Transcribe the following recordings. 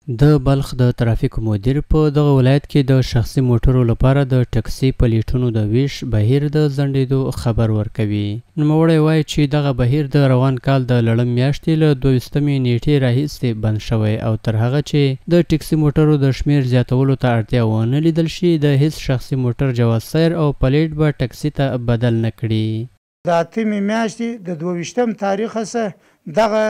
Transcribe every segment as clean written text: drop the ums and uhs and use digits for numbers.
د بلخ د ترافیکو مدیر په دغه ولایت کې د شخصي موټرو لپاره د ټکسي پلیټونو د ویش بهیر د ځنډېدو خبر ورکوي. نوموړی وایي چې دغه بهیر د روان کال د لړم میاشتې له 22 نیټې راهیسې بند شوی او تر هغه چې د ټکسي موټرو د شمیر زیاتولو ته اړتیا ونه لیدل شي د هیڅ شخصي موټر جواز سیر او پلیټ به ټکسي ته بدل نه کړي. د 8 میاشتې د 22 تاریخ څخه دغه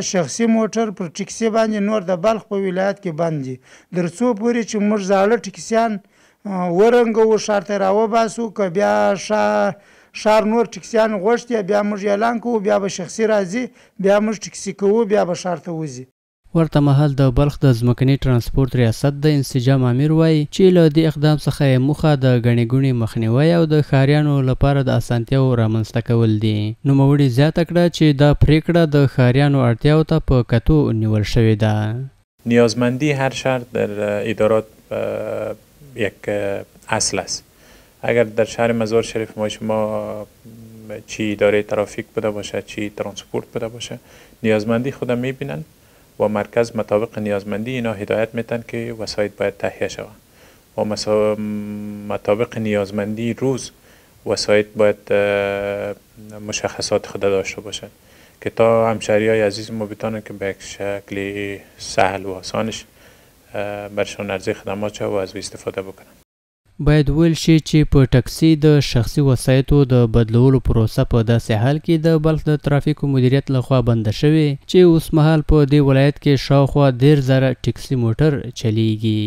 شخصي موټر پر ټکسي باندې نور د بلخ په ولایت کې بند دي تر څو پورې چې موږ زاړه ټکسیان ورنګوو ښار ته راوباسو که بیا ښار نور ټکسیان غوښتي بیا موږ اعلان کوو بیا به شخصي راځي بیا موږ ټکسي کوو بیا به ښار ته وځي. ورته مهال د بلخ د ځمکني ترانسپورت ریاست د انسجام امیر وایي چې له دې اقدام څخه یې موخه د ګڼې ګوڼې مخنیوی او د ښاریانو لپاره د اسانتیاو رامنځته کول دي. نوموړي زیاته کړه چې دا پریکړه د ښاریانو اړتیاو ته په کتو نیول شوې ده. نیازمندی هر شهر در ادارات یک اصل است. اگر در شهر مزار شریف ما شما چی اداره ترافیک بوده باشه چی ترانسپورت بوده باشه نیازمندی خود میبینن و مرکز مطابق نیازمندی اینا هدایت میتن که وسایط باید تهیه شود و مطابق نیازمندی روز وسایط باید مشخصات خود داشته باشد که تا همشهریای عزیز ما بتانن که به یک شکل سهل و آسانش برشان عرضه خدمات شود و از استفاده بکنن. باید ویل شي چې په ټکسي د شخصي وسایطو د بدلولو پروسه په داسې حال کې د بلخ د ترافیکو مدیریت لخوا بنده شوې چې اوس مهال په دې ولایت کې شاوخوا 10,000 ټکسي موټر چلیږي.